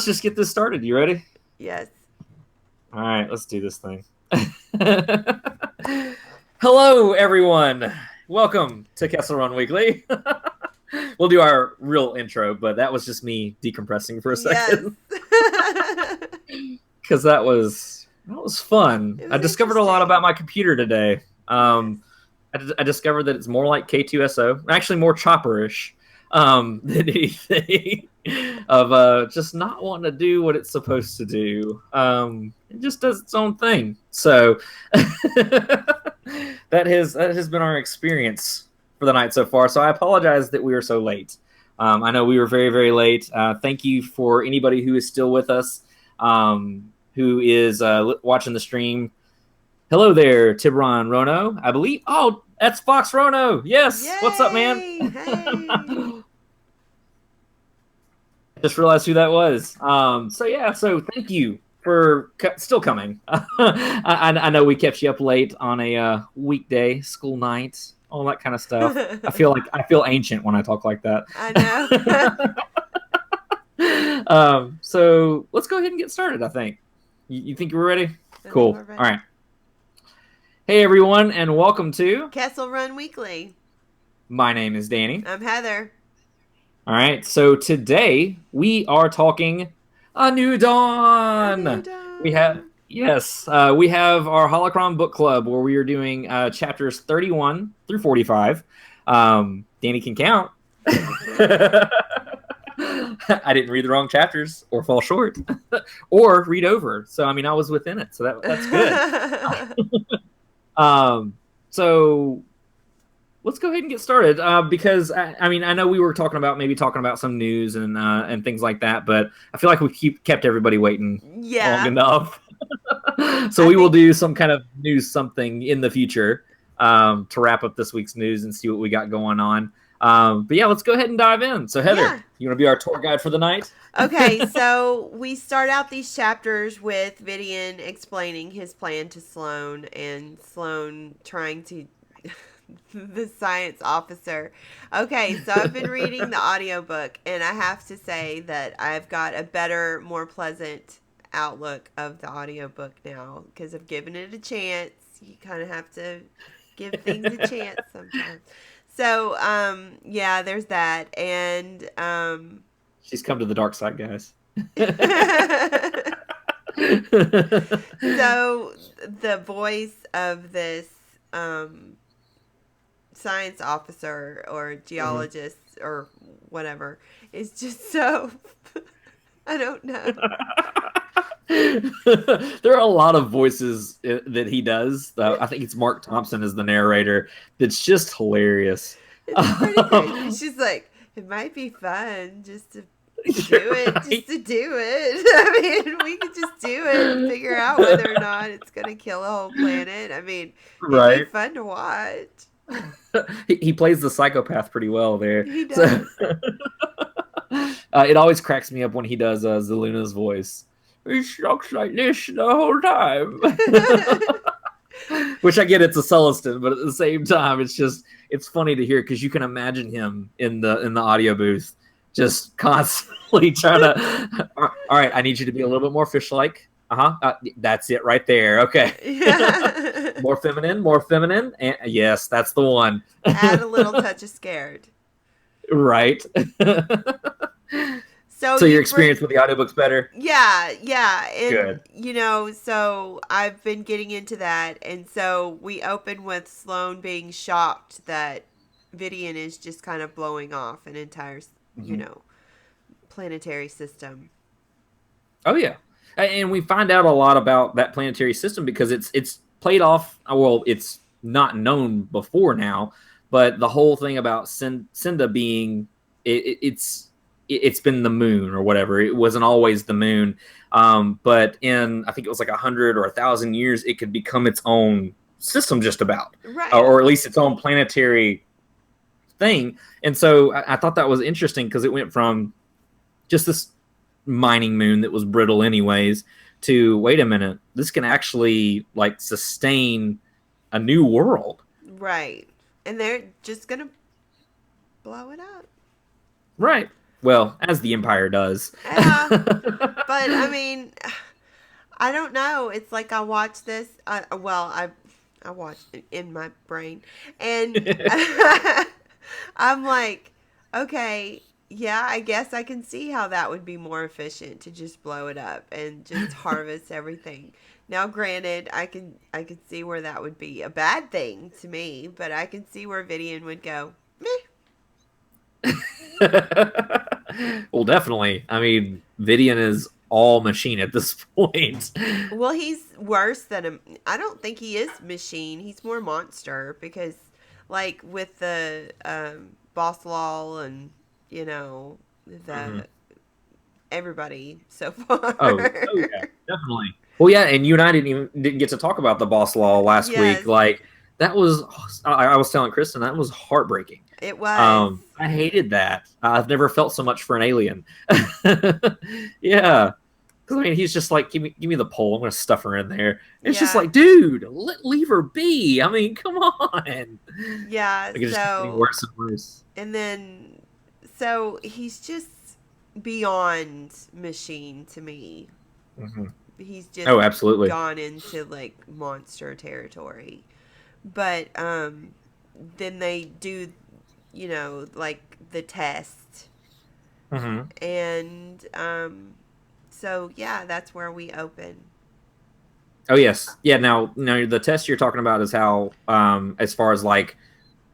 Let's just get this started. You ready? Yes. All right, let's do this thing. Hello, everyone. Welcome to Kessel Run Weekly. We'll do our real intro, but that was just me decompressing for a Yes. second because that was fun. It I was discovered a lot interesting. about my computer today. Yes. I discovered that it's more like K2SO, actually more chopperish than anything. Of just not wanting to do what it's supposed to do. It just does its own thing. So that has been our experience for the night so far. So I apologize that we were so late. I know we were very, very late. Thank you for anybody who is still with us, who is watching the stream. Hello there, Tibron Rono. I believe. Oh, that's Fox Rono. Yes. What's up, man? Yay! Hey. Just realized who that was. So thank you for still coming. I know we kept you up late on a weekday, school night, all that kind of stuff. I feel ancient when I talk like that. I know. So let's go ahead and get started. I think. You think we're ready? I think Cool. we're ready. All right. Hey everyone, and welcome to Kessel Run Weekly. My name is Danny. I'm Heather. All right, so today we are talking A New Dawn. We have we have our Holocron Book Club where we are doing chapters 31 through 45. Danny can count. I didn't read the wrong chapters or fall short or read over. So I mean, I was within it, so that's good. So let's go ahead and get started because I mean I know we were talking about some news and things like that, but I feel like we kept everybody waiting long enough. So we will do some kind of news something in the future to wrap up this week's news and see what we got going on. But yeah, let's go ahead and dive in. So Heather, you want to be our tour guide for the night? Okay, so we start out these chapters with Vidian explaining his plan to Sloane and Sloane trying to the science officer. Okay, so I've been reading the audiobook and I have to say that I've got a better, more pleasant outlook of the audiobook now because I've given it a chance. You kind of have to give things a chance sometimes. So, yeah, there's that. And she's come to the dark side, guys. So the voice of this science officer or geologist or whatever is just so I don't know. There are a lot of voices that he does. I think it's Mark Thompson as the narrator. That's just hilarious. It's pretty crazy. She's like, it might be fun just to do it, right. just to do it. I mean, we could just do it and figure out whether or not it's going to kill a whole planet. I mean, it'd be fun to watch. He plays the psychopath pretty well there. He does. So, it always cracks me up when he does Selena's voice. He talks like this the whole time. Which I get, it's a Sulliston, but at the same time, it's funny to hear because you can imagine him in the audio booth just constantly trying to. All right, I need you to be a little bit more fish-like. That's it right there. Okay. Yeah. More feminine. And yes, that's the one. Add a little touch of scared. Right. So your experience with the audiobook's better? Yeah. And, good. So I've been getting into that. And so we open with Sloane being shocked that Vidian is just kind of blowing off an entire, planetary system. Oh, yeah. And we find out a lot about that planetary system because it's played off. Well, it's not known before now, but the whole thing about Cinda being it's been the moon or whatever. It wasn't always the moon, but in I think it was like 100 or 1,000 years, it could become its own system, just about, right, or at least its own planetary thing. And so I thought that was interesting because it went from just this mining moon that was brittle anyways to wait a minute, this can actually like sustain a new world. Right. And they're just gonna blow it up. Right. Well, as the Empire does. Yeah, but I mean, I don't know. It's like I watched this. I watched it in my brain, and I'm like, okay, yeah, I guess I can see how that would be more efficient to just blow it up and just harvest everything. Now, granted, I can see where that would be a bad thing to me, but I can see where Vidian would go, meh. Well, definitely. I mean, Vidian is all machine at this point. Well, he's worse than a. I don't think he is machine. He's more monster because, like, with the boss law and Mhm. the everybody so far. Oh yeah, definitely. Well, yeah, and you and I didn't get to talk about the boss law last week. Yes, Like that was, I was telling Kristen that was heartbreaking. it was. I hated that. I've never felt so much for an alien. Yeah, because I mean, he's just like, give me the pole. I'm gonna stuff her in there. It's just Yeah, like, dude, leave her be. I mean, come on. yeah. Like it just keeps getting So worse and worse. and then so he's just beyond machine to me. Hmm. He's just Oh, absolutely. gone into like monster territory. But then they do, like the test, Hmm. and so yeah, that's where we open. Oh yes, yeah. Now the test you're talking about is how, as far as like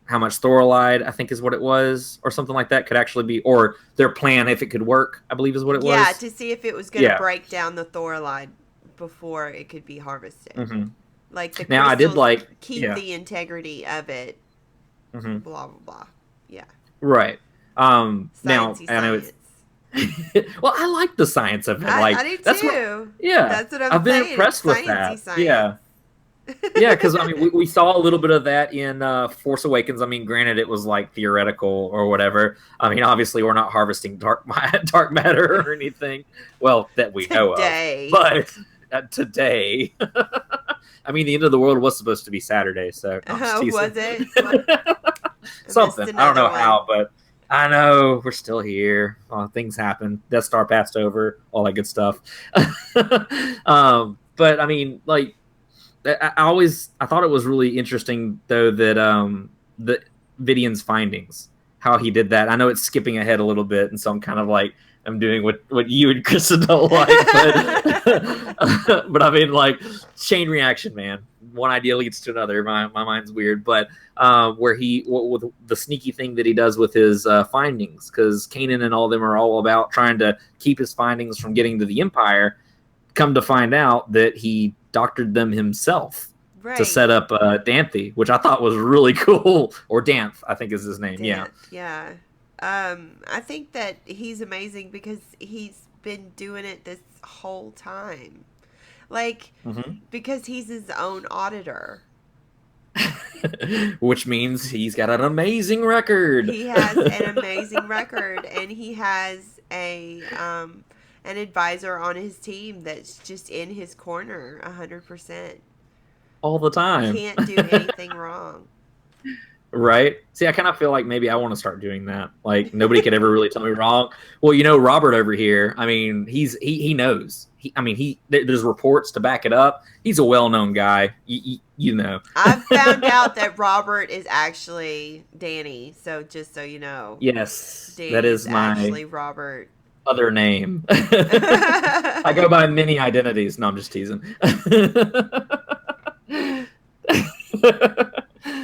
how much thorolide, I think is what it was, or something like that, could actually be, or their plan if it could work, I believe is what it Yeah, was. to see if it was going to Yeah. break down the thorolide before it could be harvested. Hmm. Like the Now I did crystals like, keep yeah. the integrity of it. Hmm. Blah blah blah. Yeah, Right. Now sciencey I know it's science. well, I like the science of it. I Like do that's what, too. yeah, That's what I'm I've been saying. It's impressed with sciencey that. science. Yeah. Yeah, because I mean, we saw a little bit of that in Force Awakens. I mean, granted, it was like theoretical or whatever. I mean, obviously, we're not harvesting dark matter or anything. Well, that we know of. Today. But today, I mean, the end of the world was supposed to be Saturday, so no, I'm just teasing. Was it? I missed Something, I don't another know one. how, but I know we're still here. Things happen. Death Star passed over, all that good stuff. But I mean, like I thought it was really interesting though that the Vidian's findings, how he did that. I know it's skipping ahead a little bit, and so I'm kind of like I'm doing what you and Kristen don't like, but but I mean like chain reaction, man. One idea leads to another. My mind's weird, but where with the sneaky thing that he does with his findings, because Kanan and all of them are all about trying to keep his findings from getting to the Empire. Come to find out that he doctored them himself to Right. set up Danthe, which I thought was really cool. Or Danth, I think is his name. Yeah. Dance, yeah. I think that he's amazing because he's been doing it this whole time. Like, Hmm. because he's his own auditor. Which means he's got an amazing record. He has an amazing record, and he has an advisor on his team that's just in his corner 100%. All the time. Can't do anything wrong. Right? See, I kind of feel like maybe I want to start doing that. Like nobody could ever really tell me wrong. Well, Robert over here. I mean, he knows. I mean, there's reports to back it up. He's a well-known guy. You know. I've found out that Robert is actually Danny, so just so you know, Yes, that Danny is is my actually Robert. other name. I go by many identities. No, I'm just teasing.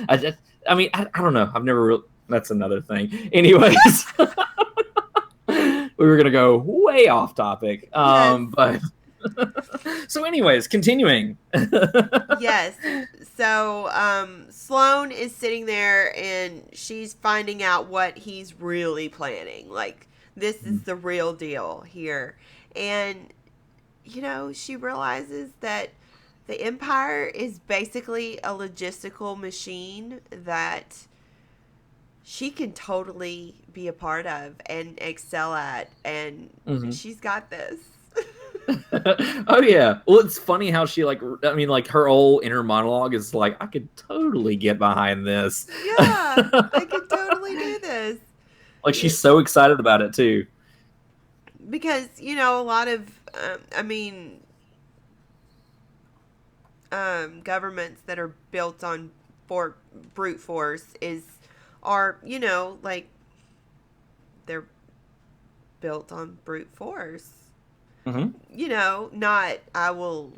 I just, I mean, I don't know. I've never really. That's another thing. Anyways, we were gonna go way off topic. Yes. But so, anyways, continuing. Yes. So, Sloane is sitting there and she's finding out what he's really planning. Like, this is the real deal here. And, she realizes that the Empire is basically a logistical machine that she can totally be a part of and excel at. And Mhm. she's got this. Oh yeah. Well, it's funny how she I mean, like her whole inner monologue is like, I could totally get behind this. Yeah, I could totally do this. Like she's so excited about it too. because a lot of I mean governments that are built on for brute force are like they're built on brute force. Hmm. Not I will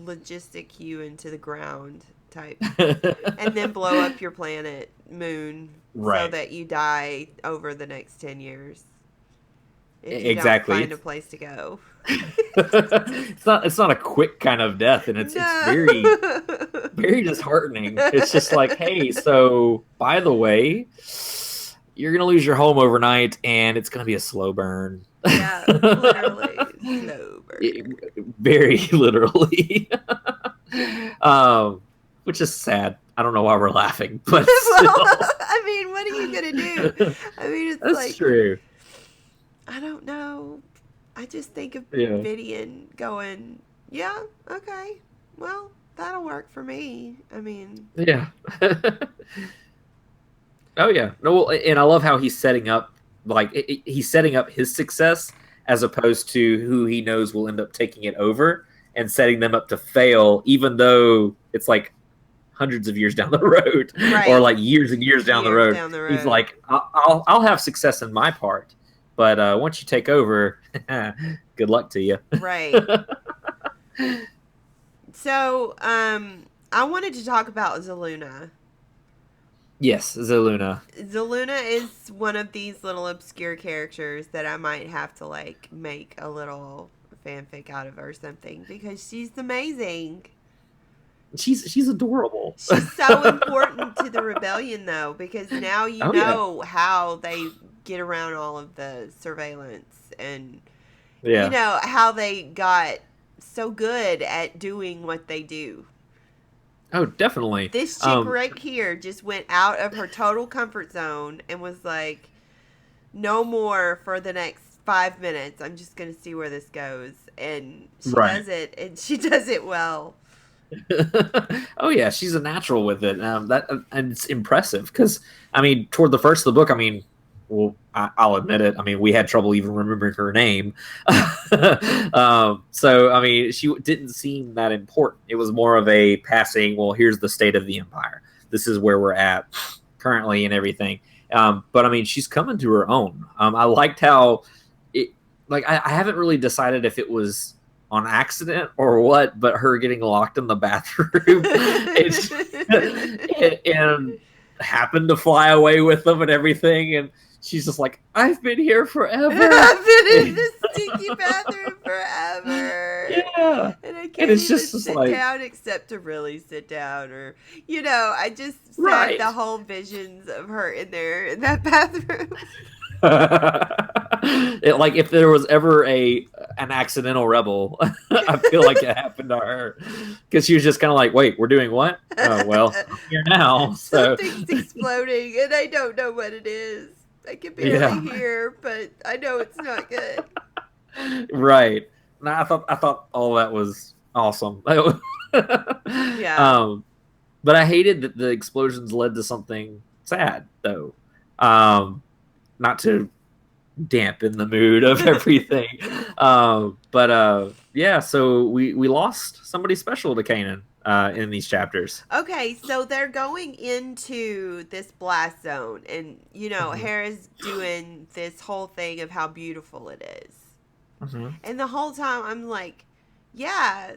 logistic you into the ground type, and then blow up your planet moon so Right. that you die over the next 10 years if you don't Exactly. find a place to go. It's not a quick kind of death, and it's No. very disheartening. It's just like, hey, so by the way, you're gonna lose your home overnight, and it's gonna be a slow burn. Yeah, literally slow It- burn. very literally. um, which is sad. I don't know why we're laughing, but Well, still, I mean, what are you gonna do? I mean, it's that's like true. I don't know. I just think of Yeah, Vidian going, yeah, okay, well, that'll work for me. I mean, yeah. Oh yeah, no, well, and I love how he's setting up he's setting up his success as opposed to who he knows will end up taking it over and setting them up to fail, even though it's like hundreds of years down the road or right, like years and years down the years road. down the He's road. like, I'll have success in my part, but once you take over, good luck to you. Right. So, I wanted to talk about Zeluna. Yes, Zeluna. Zeluna is one of these little obscure characters that I might have to like make a little fanfic out of or something because she's amazing. She's adorable. She's so important to the rebellion though because now you Oh yeah, know how they get around all of the surveillance and yeah. how they got so good at doing what they do. Oh, definitely. This chick right here just went out of her total comfort zone and was like, no more for the next 5 minutes. I'm just going to see where this goes. And she Right. does it, and she does it well. Oh yeah, she's a natural with it. And it's impressive because I mean, toward the first of the book, I mean, well, I'll admit it. I mean, we had trouble even remembering her name. So I mean, she didn't seem that important. It was more of a passing. Well, here's the state of the empire. This is where we're at currently, and everything. But I mean, she's coming to her own. I liked how it. Like, I haven't really decided if it was on accident or what, but her getting locked in the bathroom and happened to fly away with them and everything. And she's just like, I've been here forever. I've been in this stinky bathroom forever. Yeah. And I And can't it's even just sit like, down except to really sit down. Or, I just said right. the whole visions of her in there in that bathroom. Like if there was ever an accidental rebel, I feel like it happened to her because she was just kind of like, "Wait, we're doing what? Oh well, I'm here now." So Something's exploding, and I don't know what it is. I can barely yeah, hear, but I know it's not good. right. No, I thought all that was awesome. Yeah. But I hated that the explosions led to something sad, though. Um, not to dampen the mood of everything. But yeah, so we lost somebody special to Kanan in these chapters. Okay, so they're going into this blast zone, and Mm-hmm. Hera's doing this whole thing of how beautiful it is. Mm-hmm. And the whole time I'm like, yeah,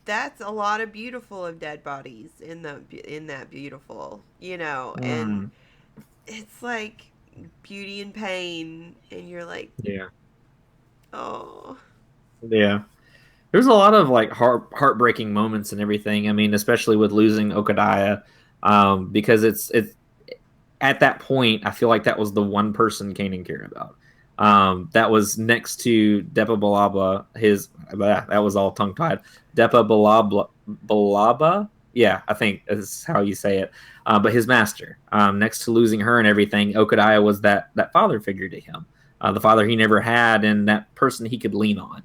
that's a lot of beautiful of dead bodies in that beautiful, and Mm, it's like beauty and pain, and you're like, yeah, oh, yeah. There's a lot of like heartbreaking moments and everything. I mean, especially with losing Okadiah, because it's at that point, I feel like that was the one person Kanan cared about. That was next to Depa Balaba. That was all tongue tied. Depa Balaba. Yeah, I think is how you say it. But his master. Next to losing her and everything, Okadiah was that father figure to him, the father he never had, and that person he could lean on.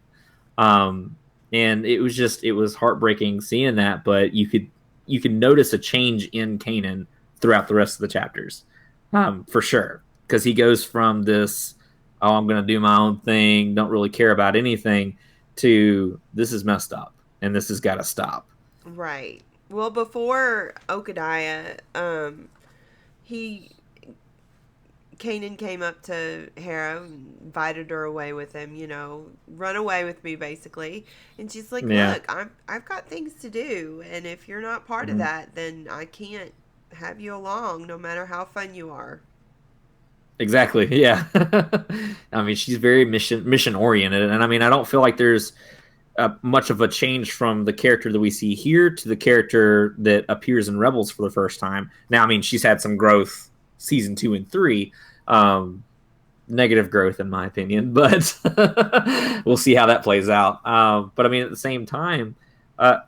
Um, and it was heartbreaking seeing that. But you could notice a change in Kanan throughout the rest of the chapters, for sure, because he goes from this oh, I'm going to do my own thing, don't really care about anything, to this is messed up and this has got to stop. Right. Well, before Okadiah, he Kanan came up to Hera, invited her away with him. Run away with me, basically. And she's like, Yeah. "Look, I've got things to do, and if you're not part of Mhm. that, then I can't have you along, no matter how fun you are." Exactly. Yeah. I mean, she's very mission oriented, and I mean, I don't feel like there's much of a change from the character that we see here to the character that appears in Rebels for the first time. Now, I mean, she's had some growth season 2 and 3, negative growth in my opinion, but we'll see how that plays out. But I mean, at the same time,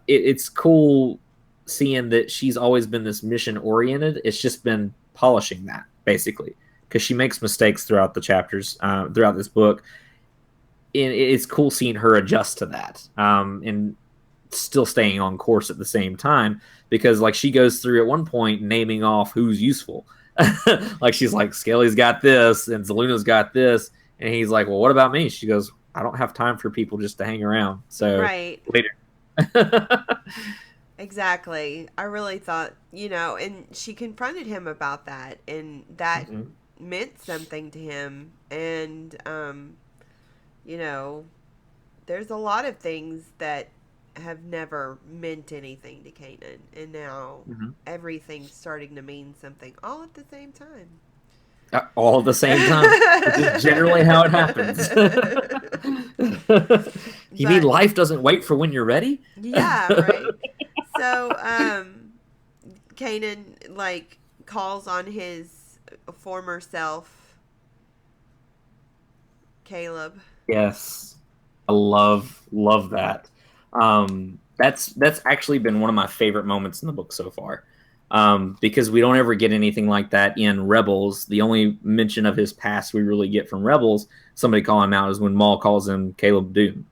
it's cool seeing that she's always been this mission oriented. It's just been polishing that basically because she makes mistakes throughout the chapters, throughout this book. And it's cool seeing her adjust to that, and still staying on course at the same time because like she goes through at one point naming off who's useful. Like she's like, Skelly's got this and Zeluna's got this, and he's like, well, what about me? She goes, I don't have time for people just to hang around, so Right. later. Exactly. I really thought, and she confronted him about that, and that Mhm. meant something to him. And, you know, there's a lot of things that have never meant anything to Kanan, and now Mhm. everything's starting to mean something all at the same time. All at the same time, which is generally how it happens. You mean But life doesn't wait for when you're ready? yeah, right. So, Kanan like calls on his former self, Caleb. Yes, I love that. That's actually been one of my favorite moments in the book so far, because we don't ever get anything like that in Rebels. The only mention of his past we really get from Rebels, somebody calling him out, is when Maul calls him Caleb Doom,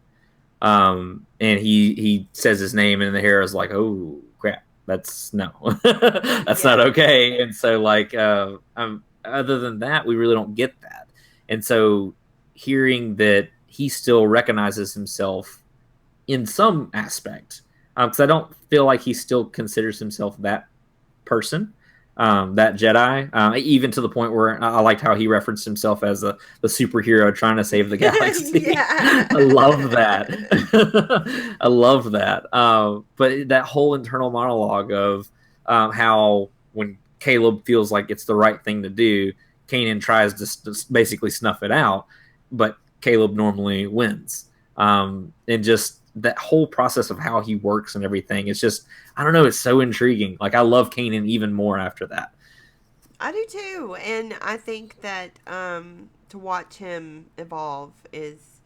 and he says his name, and the Hera's like, "Oh crap, that's no, that's not Yeah. okay." And so, like, other than that, we really don't get that. And so, hearing that he still recognizes himself in some aspect, because I don't feel like he still considers himself that person, that Jedi, even to the point where I liked how he referenced himself as the superhero trying to save the galaxy. Yeah. I love that. I love that. But that whole internal monologue of how when Caleb feels like it's the right thing to do, Kanan tries to basically snuff it out, but Caleb normally wins. And just that whole process of how he works and everything, it's just, I don't know, it's so intriguing. Like I love Kanan even more after that. I do too, and I think that to watch him evolve is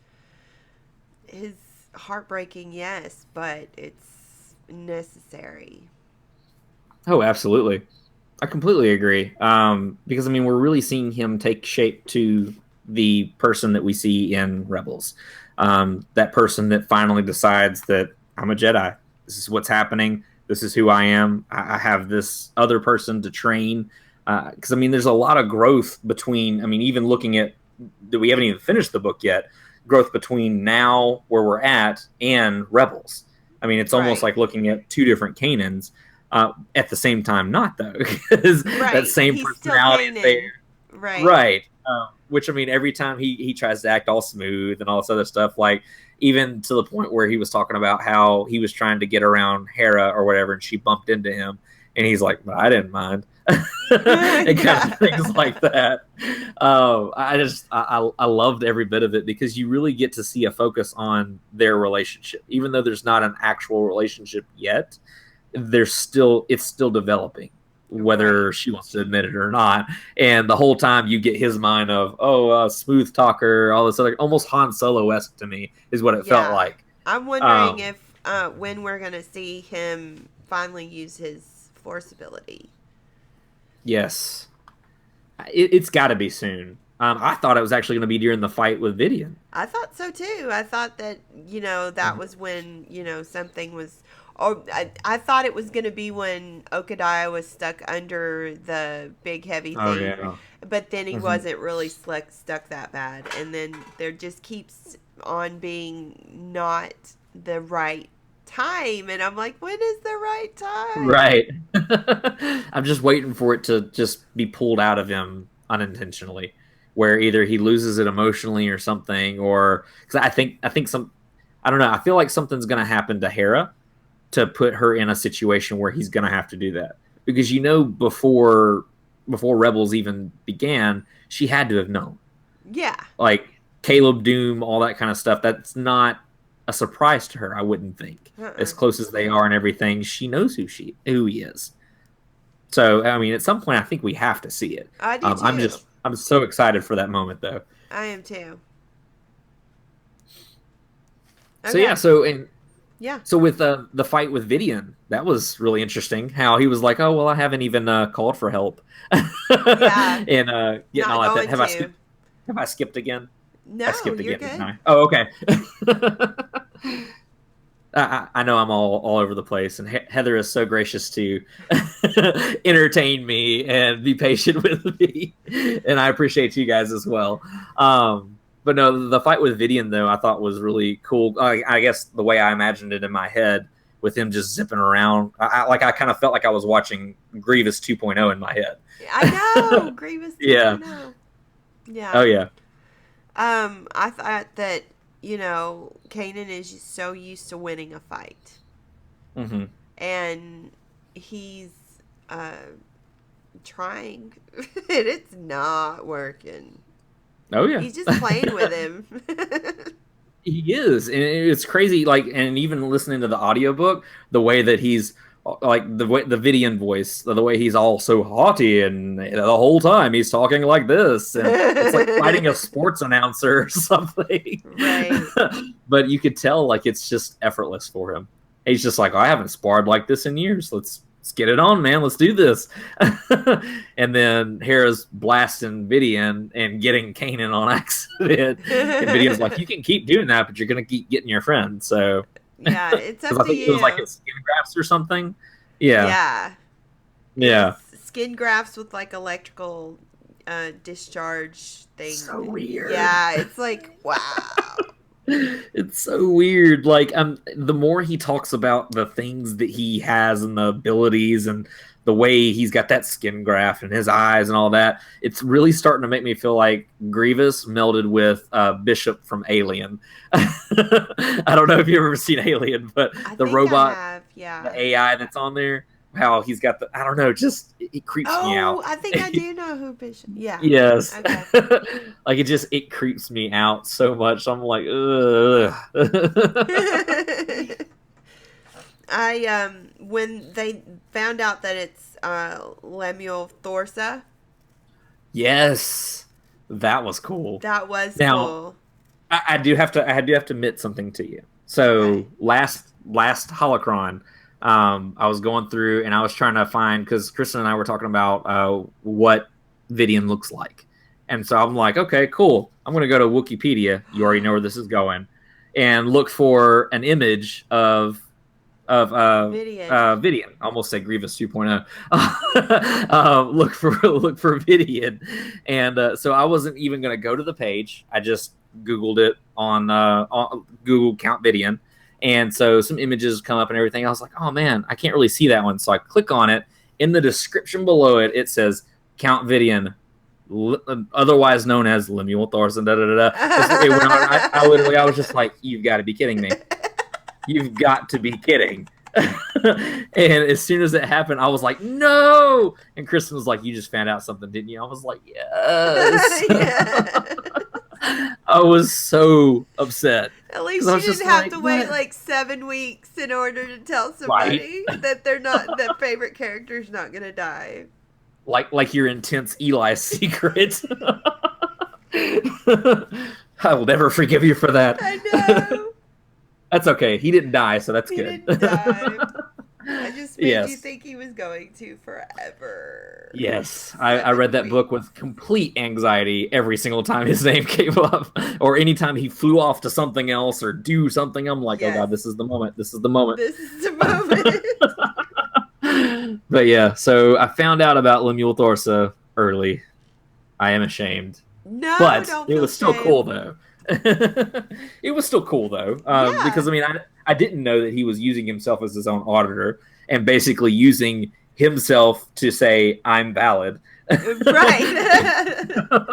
heartbreaking, yes, but it's necessary. Oh, absolutely. I completely agree. Because I mean, we're really seeing him take shape to the person that we see in Rebels. That person that finally decides that I'm a Jedi. This is what's happening. This is who I am. I have this other person to train. Because I mean, there's a lot of growth between. I mean, even looking at that, we haven't even finished the book yet. Growth between now where we're at and Rebels. I mean, it's almost Right. like looking at two different Kanans, at the same time, not though, because that Right. same He's still personality is there, Kanan. Right. right? Which I mean, every time he tries to act all smooth and all this other stuff, like even to the point where he was talking about how he was trying to get around Hera or whatever, and she bumped into him, and he's like, "Well, I didn't mind," and kind Yeah. of things like that. I loved every bit of it because you really get to see a focus on their relationship, even though there's not an actual relationship yet. There's still it's still developing, Right. whether she wants to admit it or not. And the whole time you get his mind of, oh, smooth talker, all this other, almost Han Solo esque to me is what it felt Yeah. like. I'm wondering Um, if when we're going to see him finally use his force ability. yes, it's got to be soon. I thought it was actually going to be during the fight with Vidian. I thought so too. I thought that, that was when, something was. Or I thought it was going to be when Okadiah was stuck under the big heavy Oh thing. yeah, but then he Hmm. wasn't really stuck that bad. And then there just keeps on being not the right time. And I'm like, when is the right time? Right. I'm just waiting for it to just be pulled out of him unintentionally, where either he loses it emotionally or something, or because I think some, I don't know. I feel like something's gonna happen to Hera to put her in a situation where he's gonna have to do that, because before Rebels even began, she had to have known, Yeah. like Caleb Doom, all that kind of stuff. That's not a surprise to her, I wouldn't think. Uh-uh. As close as they are and everything, she knows who he is. So I mean, at some point, I think we have to see it. I do too. I'm so excited for that moment, though. I am too. So yeah, Okay. Yeah. so with the fight with Vidian, that was really interesting. How he was like, "Oh well, I haven't even called for help," Yeah. and getting Not all that. going to. Have I skipped again? I No, skipped you're again, didn't good. I? Oh, okay. I know I'm all over the place, and Heather is so gracious to entertain me and be patient with me, and I appreciate you guys as well. But no, the fight with Vidian though I thought was really cool. I guess the way I imagined it in my head, with him just zipping around, I kind of felt like I was watching Grievous 2.0 in my head. I know. Grievous Yeah. 2.0. Yeah. Oh yeah. I thought that, Kanan is just so used to winning a fight. Hmm. And he's uh, trying, and it's not working. Oh yeah. He's just playing with him. He is, and it's crazy. Like, and even listening to the audiobook, the way that he's like the Vidian voice, the way he's all so haughty, and the whole time he's talking like this, and it's like fighting a sports announcer or something. Right. But you could tell, like, it's just effortless for him. He's just like, I haven't sparred like this in years. Let's get it on, man. Let's do this. And then Hera's blasting Vidian and getting Kanan on accident. And Vidian's like, you can keep doing that, but you're going to keep getting your friend. So, Yeah, it's because up I to think it was like you. his skin grafts or something. Yeah. Yeah. Yeah. It's skin grafts with like electrical discharge thing. So weird. Yeah, it's like, wow. It's so weird. Like, the more he talks about the things that he has and the abilities and the way he's got that skin graft and his eyes and all that, it's really starting to make me feel like Grievous melded with Bishop from Alien. I don't know if you've ever seen Alien, but I the think I robot, have, the yeah. AI that's on there, how he's got the, I don't know, just it creeps me Oh, out. I think I do know who Bishop. Yeah. Yes. Okay. Like it creeps me out so much. I'm like, ugh. When they found out that it's Lemuel Dorsa, Yes. That was cool. that was Now, cool. I do have to admit something to you. Okay. So last Holocron, I was going through and I was trying to find, because Kristen and I were talking about what Vidian looks like, and so I'm like, okay, cool. I'm gonna go to Wikipedia. You already know where this is going, and look for an image of Vidian. Vidian. I almost said Grievous 2.0. Look for Vidian, and so I wasn't even going to go to the page. I just Googled it on Google Count Vidian, and so some images come up and everything. I was like, oh man, I can't really see that one. So I click on it. In the description below it, it says Count Vidian, otherwise known as Lemuel Dorsa. Da, da, da, da. It went on. I was just like, you've got to be kidding me. You've got to be kidding. And as soon as it happened, I was like, no. And Kristen was like, you just found out something, didn't you? I was like, yes. Yeah. I was so upset. At least I you was just didn't have like, to wait what? like 7 weeks in order to tell Right. somebody that that favorite character's not gonna die. Like your intense Eli secret. I will never forgive you for that. I know. That's okay. He didn't die, so that's He good. didn't die. I just made you Yes. think he was going to forever. Yes, I read that 7 weeks. book with complete anxiety every single time his name came up, or anytime he flew off to something else or do something. I'm like, oh Yes. god, this is the moment. This is the moment. This is the moment. But yeah, so I found out about Lemuel Dorsa early. I am ashamed. No, But don't it feel was still cool shame. though. It was still cool though, because Yeah. I mean, I didn't know that he was using himself as his own auditor and basically using himself to say I'm valid. Right.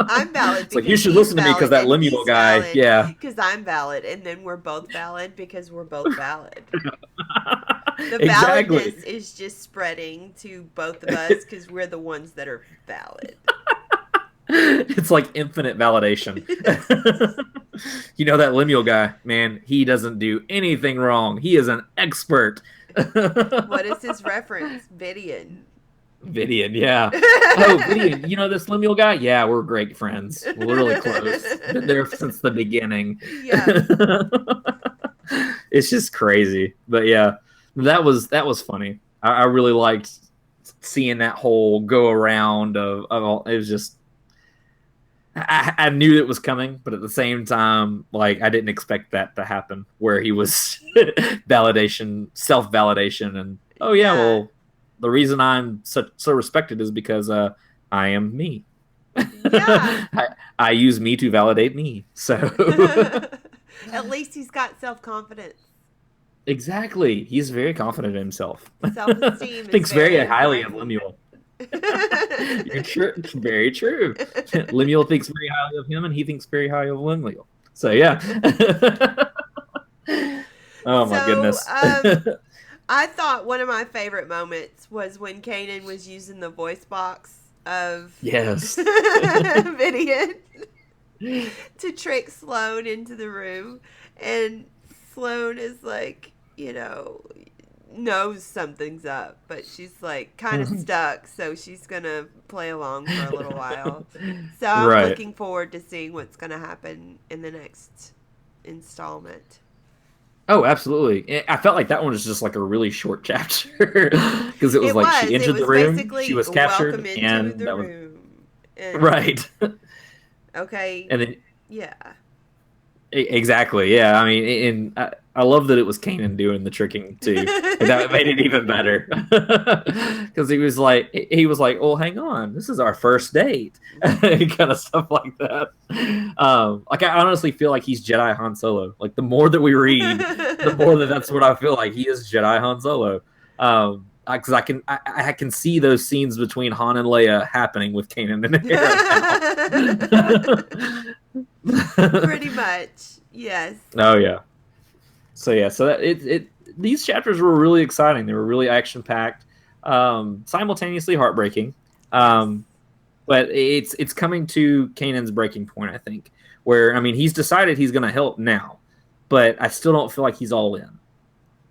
I'm valid It's like you because should he's listen to me because valid, that and Lemuel he's guy, valid yeah, because I'm valid, and then we're both valid because we're both valid. The exactly. validness is just spreading to both of us because we're the ones that are valid. It's like infinite validation. You know that Lemuel guy, man, he doesn't do anything wrong. He is an expert. What is his reference? Vidian. Vidian, yeah. Oh, Vidian, you know this Lemuel guy? Yeah, we're great friends. We're really close. Been there since the beginning. Yes. It's just crazy. But yeah, that was funny. I really liked seeing that whole go around of all. It was just I knew it was coming, but at the same time, like I didn't expect that to happen. Where he was validation, self validation, and oh yeah, Yeah. well, the reason I'm so respected is because I am me. Yeah. I use me to validate me. So At least he's got self confidence. exactly, he's very confident in himself. Self esteem is Thinks very very highly of important. Lemuel. You're true. Very true. Lemuel thinks very highly of him, and he thinks very highly of Lemuel. So yeah. Oh my So, goodness. I thought one of my favorite moments was when Kanan was using the voice box of Yes. Vidian to trick Sloane into the room. And Sloane is like, knows something's up, but she's like kind of stuck, so she's gonna play along for a little while. So I'm Right. looking forward to seeing what's gonna happen in the next installment. Oh, absolutely. I felt like that one was just like a really short chapter because it was It like she was. It entered the was room, she basically was welcome captured, into and the that was room. And right. okay, And then yeah. exactly, yeah. I mean, and I love that it was Kanan doing the tricking too, and that made it even better because he was like, "Oh, hang on, this is our first date," kind of stuff like that. Like I honestly feel like he's Jedi Han Solo. Like the more that we read, the more that that's what I feel like he is Jedi Han Solo. Because I can see those scenes between Han and Leia happening with Kanan and Hera Pretty now. much, yes. Oh yeah. So yeah, so that it these chapters were really exciting. They were really action packed, simultaneously heartbreaking. Yes. Um, but it's coming to Kanan's breaking point, I think, where I mean he's decided he's going to help now, but I still don't feel like he's all in.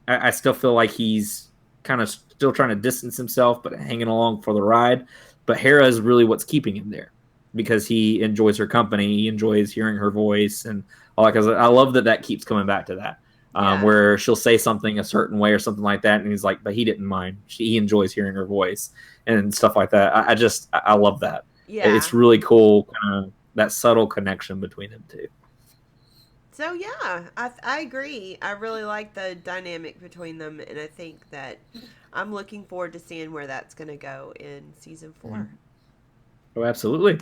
I still feel like he's kind of still trying to distance himself, but hanging along for the ride. But Hera is really what's keeping him there because he enjoys her company, he enjoys hearing her voice, and all that. Because I love that keeps coming back to that, Yeah. where she'll say something a certain way or something like that, and he's like, but he didn't mind. He enjoys hearing her voice and stuff like that. I love that. Yeah. It's really cool, kind of that subtle connection between them two. So yeah, I agree. I really like the dynamic between them, and I think that I'm looking forward to seeing where that's going to go in season 4. Mhm. Oh, absolutely.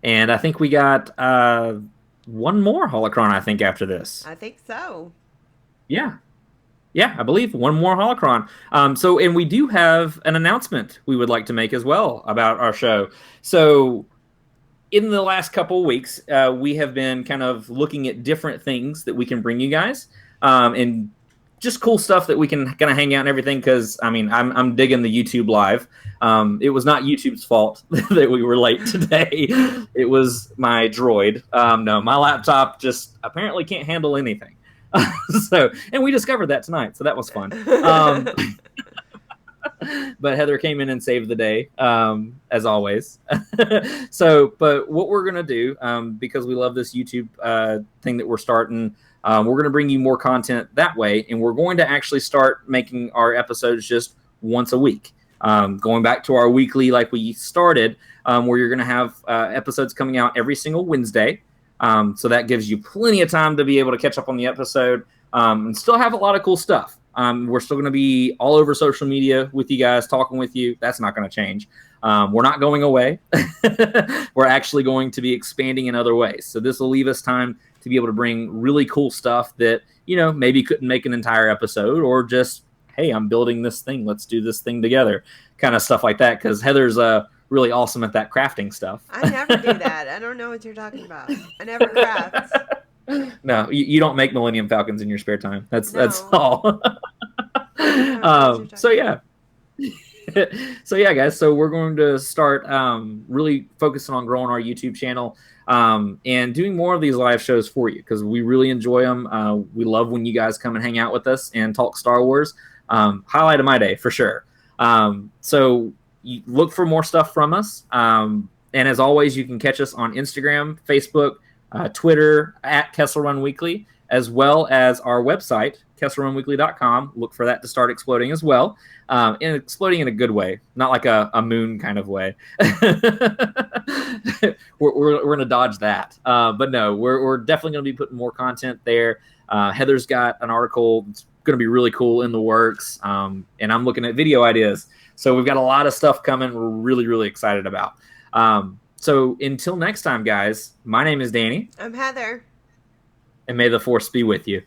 And I think we got one more holocron. I think after this. I think so. Yeah, yeah, I believe one more holocron. So, and we do have an announcement we would like to make as well about our show. So, in the last couple of weeks, we have been kind of looking at different things that we can bring you guys, and just cool stuff that we can kind of hang out and everything. Because I mean, I'm digging the YouTube live. It was not YouTube's fault that we were late today. It was my droid. No, my laptop just apparently can't handle anything. So, and we discovered that tonight, so that was fun. But Heather came in and saved the day, as always. So, but what we're going to do, because we love this YouTube thing that we're starting, we're going to bring you more content that way. And we're going to actually start making our episodes just once a week. Going back to our weekly, like we started, where you're going to have episodes coming out every single Wednesday. So that gives you plenty of time to be able to catch up on the episode and still have a lot of cool stuff. We're still going to be all over social media with you guys, talking with you. That's not going to change. We're not going away. We're actually going to be expanding in other ways. So this will leave us time to be able to bring really cool stuff that, maybe couldn't make an entire episode, or just, hey, I'm building this thing. Let's do this thing together. Kind of stuff like that. Because Heather's really awesome at that crafting stuff. I never do that. I don't know what you're talking about. I never craft. No, you don't make Millennium Falcons in your spare time. That's No. all. So yeah. So yeah, guys. So we're going to start really focusing on growing our YouTube channel and doing more of these live shows for you, because we really enjoy them. We love when you guys come and hang out with us and talk Star Wars. Highlight of my day for sure. So you look for more stuff from us. And as always, you can catch us on Instagram, Facebook, Twitter at Kessel Run Weekly, as well as our website, KesselRunWeekly.com. Look for that to start exploding as well, and exploding in a good way, not like a moon kind of way. we're going to dodge that. But no, we're definitely going to be putting more content there. Heather's got an article that's going to be really cool in the works, and I'm looking at video ideas. So we've got a lot of stuff coming we're really, really excited about. So until next time, guys, my name is Danny. I'm Heather. And may the Force be with you.